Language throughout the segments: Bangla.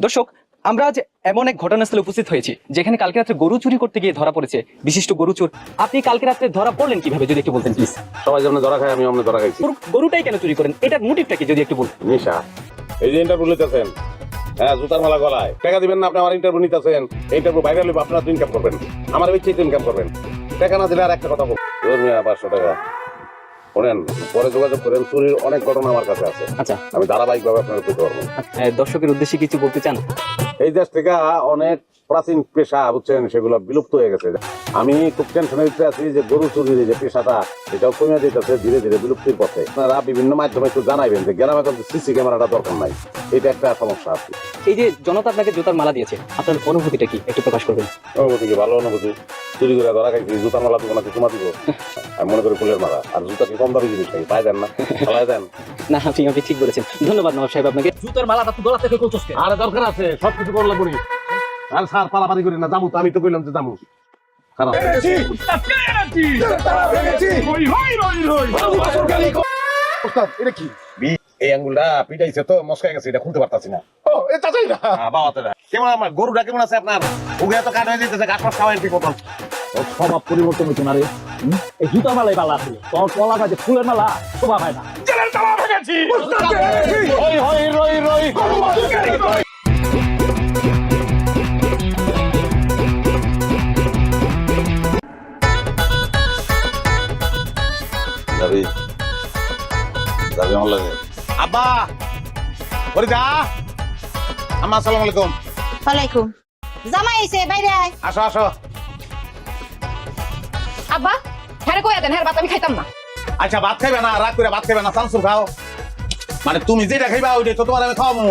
দর্শক, আমরা আজ এমন এক ঘটনাস্থলে উপস্থিত হয়েছি যেখানে কালকে রাত্রে গরু চুরি করতে গিয়ে ধরা পড়েছে বিশিষ্ট গরু চোর। আপনি কালকে রাত্রে ধরা পড়লেন কিভাবে যদি একটু বলতেন প্লিজ। সবাই যেমন ধরা খায় আমি অমনি ধরা খাইছি। গরুটাই কেন চুরি করেন, এটার মোটিভটা কি যদি একটু বলতেন। নিশা, এই যে ইন্টারভিউ নিতেছেন, হ্যাঁ জুতার মালা গলায়, টাকা দিবেন না আপনি আমার ইন্টারভিউ নিতেছেন, ইন্টারভিউ বাইরে হলে আপনারা তো ইনকাম করবেন, আমার বেশি ইনকাম করবেন, টাকা না দিলে আর একটা কথা বলবো 500 টাকা শোনেন, পরে যোগাযোগ করেন। চুরির অনেক ঘটনা আমার কাছে আছে। আচ্ছা, আমি ধারাবাহিক ভাবে আপনারা করতে পারবো। দর্শকের উদ্দেশ্যে কিছু বলতে চান? এই দেশ থেকে অনেক প্রাচীন পেশা বুঝছেন সেগুলো বিলুপ্ত হয়ে গেছে। আমি খুব টেনশনে আছি যে গরু চুরির যে পেশাটা এটাও কমে যেতেছে ধীরে ধীরে বিলুপ্তির পথে। আপনারা বিভিন্ন মাধ্যমে একটু জানাইবেন যে গ্রামে তো সিসি ক্যামেরাটা দরকার নাই, এটা একটা সমস্যা আছে। এই যে জনতা আপনাকে জুতার মালা দিয়েছে, আপনার অনুভূতিটা কি একটু প্রকাশ করবেন? অনুভূতি কি? ভালো অনুভূতি। চুরি করে ধরা খাইছি, জুতার মালা দিব না কিছু দিব, আমি মনে করি ফুলের মালা। আর জুতা কি কম দামি জিনিস নাকি? পাই দেন না, ফেলাই দেন না, আপনি ঠিক বলেছেন। ধন্যবাদ নবাব সাহেব আপনাকে। জুতার মালাটা তো গলা থেকে করছস কে? আরে দরকার আছে, সবকিছু করলে পড়ি। আর স্যার পালাপালি করি না, যাবো তো, আমি তো কইলাম যে যাবো। খারাপ এটা কি? এই আঙ্গুলটা পিটাইছে তো মস্কাই গেছে, এটা খুলতে পারতাছি না। ও এটা চাই না। বাবাতে কেমন আমার গরুটা কেমন আছে আপনার? উগে তো কাট হয়ে যেতেছে, ঘাস ফাস খাওয়াই ঠিক মতন। স্বভাব পরিবর্তন হইতো না রে। এই জুতার মালাই পালা আছে, তোর কলা গাছে ফুলের মালা শোভা পায় না। ওই হই রই রই যাবি যাবি আমার লাগে। আব্বা ফরিদা, আম্মা আসসালামু আলাইকুম। ওয়ালাইকুম। জামাই আইছে, বাইরে আয়। আসো আসো। আব্বা, হ্যাঁ কইয়া দেন, হ্যাঁ ভাত আমি খাইতাম না। আচ্ছা ভাত খাইবে না? রাগ করে ভাত খাইবে না, চামচুর খাও। মানে তুমি যেটা খাইবা ওইটাই তো তোমার আমি খাওয়াবো।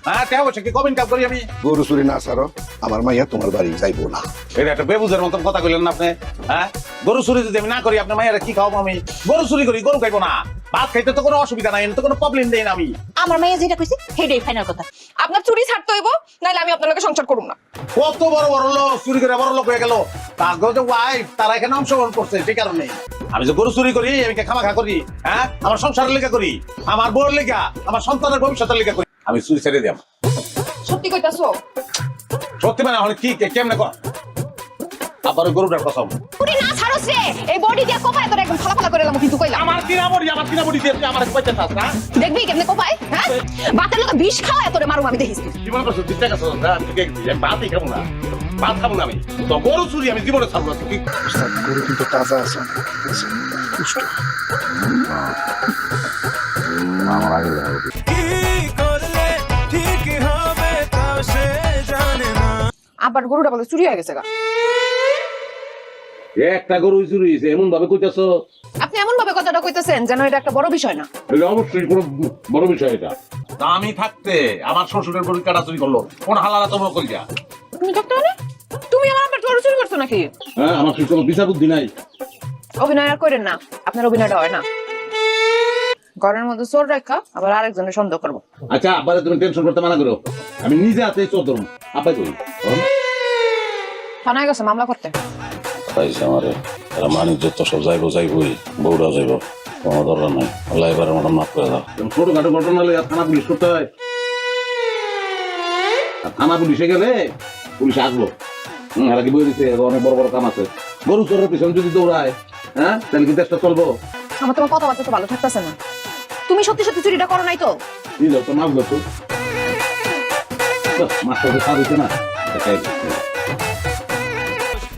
হ্যাঁ কে বসে কি কম ইনকাম করি আমি? গরু চুরি না সারো, আমার মাইয়া তোমার বাড়ি যাইবো না। এটা একটা বেবুজের মতন কথা কইলেন না আপনি। হ্যাঁ, গরু চুরি যদি আমি না করি আপনার মায়েরা কি খাওয়াবো আমি? গরু চুরি করি, গরু খাইবো না, ভাত খাইতে তো কোনো অসুবিধা নাই, তো কোনো প্রবলেম দেই না আমি। আমার মাইয়া যেটা কইছে সেটাই ফাইনাল কথা। আপনার চুরি ছাড়তে হইব, নাইলে আমি আপনার লগে সংসার করব না। কত বড় বড় লোক চুরি করে বড় লোক হয়ে গেল, তার যে ওয়াইফ তারা এখানে অংশগ্রহণ করছে, সেই কারণে আমি যে গরু চুরি করি আমি খামাখা করি। হ্যাঁ, আমার সংসারের লেখা করি, আমার বউর লেখা, আমার সন্তানের ভবিষ্যতের লেখা করি, আমি চুরি ছেড়ে দিলাম। সত্যি কইতাছো? সত্যি মানে হলে কি কেমনে কর? আবার গরুটার কসম। চুরি না ছাড়ছ রে, এই বডি দিয়া কোপায় তোর একদম ফালা ফালা করে এলাম কিন্তু কইলাম। আমার কিনা বডি দিয়ে তুই আমার কইতে চাস না? দেখবি কেমনে কোপায়? হ্যাঁ, ভাতের লগে বিষ খাওয়ায় তোরে মারুম আমি দেখিস। জীবন করছো দিতে গেছো না, আমি ভাতই খাবো না, ভাত খাবো না আমি। তো গরু চুরি আমি জীবনে ছাড়বো না। তুই গরু কিন্তু তাজা আছে, পুষ্ট। আমার আগে আবার গরুটা বলে চুরি হয়ে গেছে গা। একটা গরু চুরি হয়েছে এমন ভাবে কইতেছো? আপনি এমন ভাবে কথাটা কইতেছেন যেন এটা একটা বড় বিষয় না। এটা অবশ্যই কোনো বড় বিষয়। এটা আমি থাকতে আমার শ্বশুরের গরু কাটা চুরি করলো, কোন হালারা তোমরা করি যা? তুমি থাকতে মানে? তুমি আমার আবার গরু চুরি করছো নাকি? হ্যাঁ, আমার কি কোনো বিচার বুদ্ধি নাই? অভিনয় আর করেন না, আপনার অভিনয়টা হয় না। ঘরের মধ্যে চোর রাখা আবার আরেকজনের সন্দেহ করবো। আচ্ছা আব্বারে তুমি টেনশন করতে মানা করো, আমি নিজে হাতে চোর ধরুন। আব্বাই করি থানায় গেছে মামলা করতে। পাইছে আমারে, এরা মানিজ্য তো সব যাইবই, বউরা যাইব, কোনো দরকার নাই। আল্লাহ এবার আমার মাফ করে দাও। ছোটখাটো ঘটনা হলে থানা পুলিশ করতে হয়। থানা পুলিশে গেলে পুলিশ আসবো। এরা কি বই দিচ্ছে অনেক বড় বড় কাম আছে। গরু চোরের পিছনে যদি দৌড়ায়, হ্যাঁ তাহলে কি দেশটা চলবো? আমার তোমার কথাবার্তা তো ভালো থাকতেছে না। তুমি সত্যি সত্যি চুরিটা করো নাই তো? তো মাফ করতো মাস্টার সার হইছে না।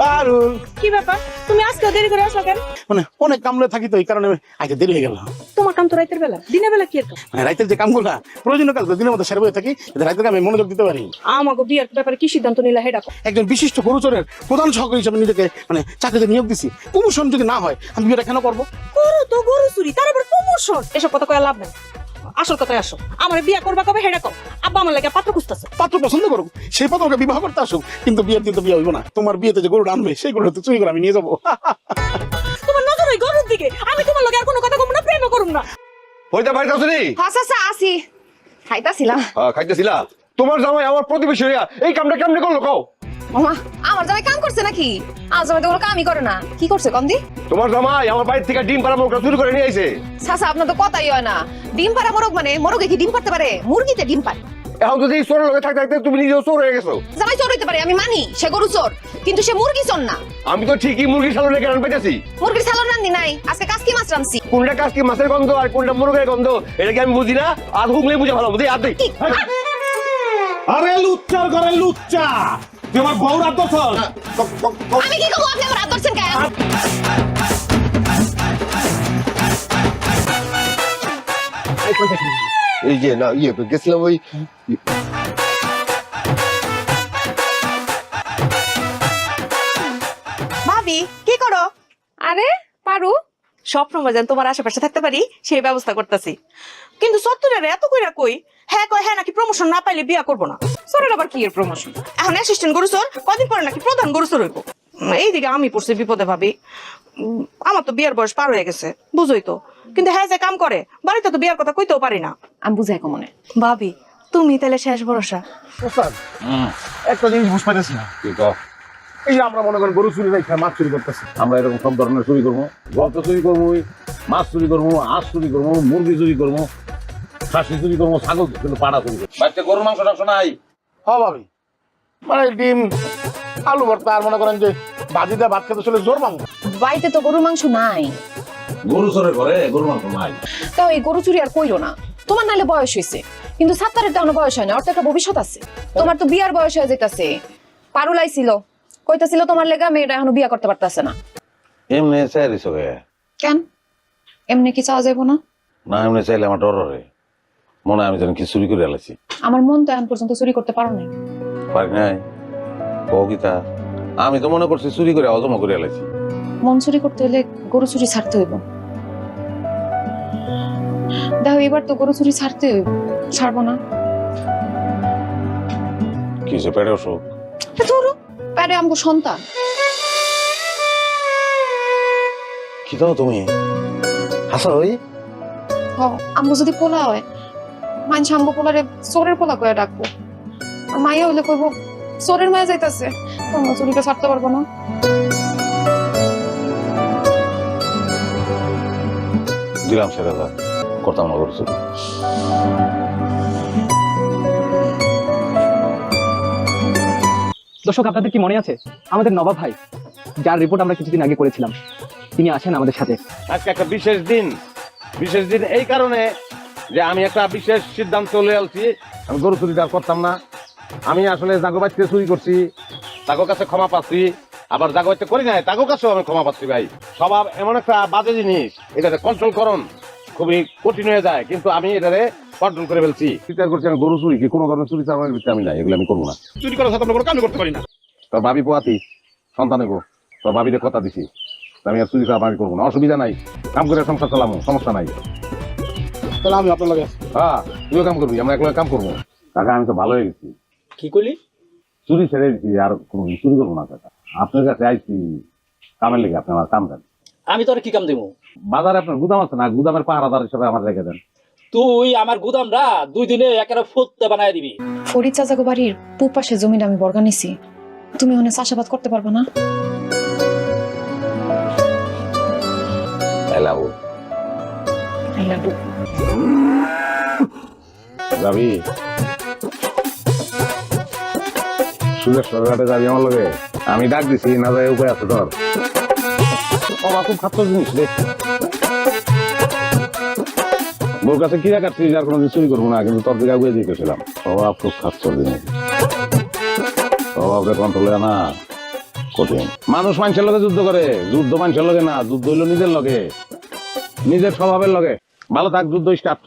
পারুল, কি ব্যাপার, তুমি আজকেও দেরি করে আসলা কেন? মানে অনেক কামলে থাকি তো এই কারণে আজকে দেরি হয়ে গেল। তোমার কাম তো রাতের বেলা, দিনের বেলা কি কাম? মানে রাতের যে কামগুলা প্রয়োজনীয় কাজ দিনের মধ্যে সেরে বসে থাকি, রাতের কামে মনোযোগ দিতে পারি। আমাকে বিয়ের ব্যাপারে কি সিদ্ধান্ত নিলা হেডা কও। একজন বিশিষ্ট গরুচোরের প্রধান সহকারী হিসেবে নিজেকে মানে চাকরিতে নিয়োগ দিছি। প্রমোশন যদি না হয় আমি বিয়েটা কেন করবো? গরু তো গরু চুরি, তার আবার প্রমোশন, এসব কথা কয়ে লাভ নাই। আসল কথায় আসো, আমার বিয়ে করবা কবে হেডা কও। আব্বা আমার লাগে পাত্র খুঁজতেছে। পাত্র পছন্দ করুক, সেই পাত্র আমাকে বিবাহ করতে আসুক, কিন্তু বিয়ের দিন তো বিয়ে হইব না। তোমার বিয়েতে যে গরু আনবে সেই গরু তো চুরি করে আমি নিয়ে যাবো। তোমার নজর ওই গরুর দিকে, আমি তোমার লগে আর কোনো কথা কম না, প্রেমও করুম না। হইতে পারি আসনি? আচ্ছা আচ্ছা আসি, খাইতাছিলাম। খাইতেছিলা? তোমার জামাই আমার প্রতিবেশী হইয়া এই কামটা কেমনে করলো কও? ওমা, আমার জামাই কাম করছে নাকি? আমার জামাই তো কোনো কামই করে না। কি করছে কন্দি? তোমার জামাই আমার বাড়ি থেকে ডিম পাড়া মোরগটা চুরি করে নিয়ে আইছে। চাচা আপনার তো কথাই হয় না। ডিম পাড়া মোরগ মানে মোরগে কি ডিম পারতে পারে? মুরগিতে ডিম পারে। এখন যদি এই চোরের লগে থাকতে থাকতে তুমি নিজেও চোর হয়ে গেছো। জামাই চোর হইতে পারে, আমি মানি সে গরু চোর, কিন্তু সে মুরগি চোর না। আমি তো ঠিকই মুরগির সালনে কেন পেতেছি। মুরগির সালন রান্ধি নাই, আজকে কাসকি মাছ রাঁধছি। কোনটা কাজকে মাছের গন্ধ আর কোনটা মুরগের গন্ধ এটা কি আমি বুঝি না? আর হুগলে বুঝে ভালো বুঝি আর দেখি। আরে লুচ্চার ঘরে লুচ্চা, তুই আমার বউ রাত ধরছস। আমি কি করব, আপনি আমার হাত ধরছেন কেন? এই যে না গেছিলাম ওই ভাবি কি করো? আরে পারু, সবসময় যেন তোমার আশেপাশে থাকতে পারি সেই ব্যবস্থা করতেছি। কিন্তু সত্তরের এত কইরা কই হ্যাঁ কয় হ্যাঁ নাকি প্রমোশন না পাইলে বিয়া করবো না। চোরের আবার কি এর প্রমোশন? এখন অ্যাসিস্ট্যান্ট গরু চোর, কদিন পরে নাকি প্রধান গরু চোর হইব। এইদিকে আমি পড়ছি বিপদে ভাবি। আমার তো বিয়ার বয়স পার হয়ে গেছে, বুঝোই তো। কিন্তু হ্যাঁ যে কাম করে বাড়িতে তো বিয়ার কথা কইতেও পারি না। আমি বুঝাই কমনে। ভাবি তুমি তাহলে শেষ ভরসা। একটা জিনিস বুঝতে পারতেছি না, কি কও? এই যে আমরা মনে করেন গরু চুরি রাখা মাছ চুরি করতেছি, আমরা এরকম সব ধরনের চুরি করবো, গল্প চুরি করবো, মাছ চুরি করবো, হাঁস চুরি করবো, মুরগি চুরি করবো, খাসি চুরি করবো, ছাগল কিন্তু পাড়া চুরি করবো। বাড়িতে গরুর মাংস টাংস নাই? হ্যাঁ ভাবি, মানে ডিম আলু ভর্তা আর মনে করেন যে ভাজি দিয়ে ভাত খেতে চলে জোর মাংস। বাড়িতে তো গরুর মাংস নাই। গরু চোরের ঘরে গরুর মাংস নাই? তাও এই গরু চুরি আর কইরো না। তোমার নাহলে বয়স হয়েছে, কিন্তু সাত্তারের তো এখনো বয়স হয় না, ওর তো একটা ভবিষ্যৎ আছে। তোমার তো বিয়ার বয়স হয়ে যেতেছে। পারুলাই ছিল, কইতাছিল তোমার লেগা মেয়েটা এখনো বিয়া করতে পারতাছে না। এমনি চাইলিস কেন এমনি কি চাওয়া যাবো না? না, এমনি চাইলে আমার ডর রে, মনে হয় আমি যেন কি চুরি করে এলাইছি। আমার মন তো এখন পর্যন্ত চুরি করতে পারো নাই। পারি নাই? ও গীতা, আমি তো মনে করছি চুরি করে অজমা করে এলাইছি। মন চুরি করতে হলে গরু চুরি ছাড়তে হইব। দেখো এবার তো গরু চুরি ছাড়তে হইব, ছাড়বো না। কি হয়েছে, পেটে অসুখ? ধরো প্যারে আমগো সন্তান। কি দাও তুমি হাসা ওই? আমগো যদি পোলা হয়, মানুষ আমগো পোলারে চোরের পোলা করে ডাকবো, আর মাইয়া হইলে কইবো চোরের মায়া যাইতাছে, আমরা চুরিটা ছাড়তে পারবো না। দিলাম সেটা করতাম না গরু চুরি। দর্শক, আপনাদের কি মনে আছে আমাদের নবাব ভাই, যার রিপোর্ট আমরা কিছুদিন আগে করেছিলাম, তিনি আছেন আমাদের সাথে। আজকে একটা বিশেষ দিন, বিশেষ দিন এই কারণে যে আমি একটা বিশেষ সিদ্ধান্ত চলে আসছি, আমি গরু চুরিটা আর করতাম না। আমি আসলে জাগো বাড়িতে চুরি করছি, তাগো কাছে ক্ষমা পাচ্ছি, আবার জাগো বাড়িতে করি নাই তাগো কাছেও আমি ক্ষমা পাচ্ছি। ভাই, স্বভাব এমন একটা বাজে জিনিস, এটাতে কন্ট্রোল করুন খুবই কঠিন হয়ে যায়, কিন্তু আমি এটারে কন্ট্রোল করে ফেলছি। চিন্তা করছি আমি গরু চুরি কি কোনো ধরনের চুরি চালানোর ভিতরে আমি নাই, এগুলো আমি করবো না। চুরি করার সাথে আমরা কোনো কাম করতে পারি না। তোর ভাবি পোয়াতি সন্তানে গো, তোর ভাবিরে কথা দিছি আমি আর চুরি করা আমি করবো না, অসুবিধা নাই, কাম করে সংসার চালামো, সমস্যা নাই। তাহলে আমি আপনার লাগে আছি। হ্যাঁ, তুইও কাম করবি, আমরা একলা কাম করবো। কাকা আমি তো ভালো হয়ে গেছি, কি করলি? চুরি ছেড়ে দিচ্ছি, আর কোনো চুরি করবো না। কাকা আপনার কাছে আইছি কামের লেগে, আপনি আমার কাম দেন। আমি তোর কি কাম দেবো? বাজারে আপনার গুদাম আছে না, গুদামের পাহারাদার হিসেবে আমার রেখে দেন। তুই আমার গুদামরা 2 দিনে একেবারে ফুটতে বানায় দিবি। ফরিদ চাচাগো বাড়ির পূব পাশে জমিটা আমি বর্গা নিছি, তুমি ওখানে চাষাবাদ করতে পারবে না? এলাবো যাবি সুরেশ্বরঘাটে যাবি আমার লগে? আমি ডাক দিছি না, যায় উপায় আছে তোর? বাবা খুব খাচ্ছ জিনিস রে, ওর কাছে কিরা কাটছিস আর কোনোদিন চুরি করবো না, কিন্তু তোর দিকে আগুয়ে দিয়েছিলাম। অভাব খুব খাচ্ছ জিনিস, অভাবকে কন্ট্রোলে আনা কঠিন। মানুষ মানুষের লগে যুদ্ধ করে, যুদ্ধ মানুষের লগে না, যুদ্ধ হইলো নিজের লগে, নিজের স্বভাবের লগে। ভালো থাক, যুদ্ধ স্টার্ট।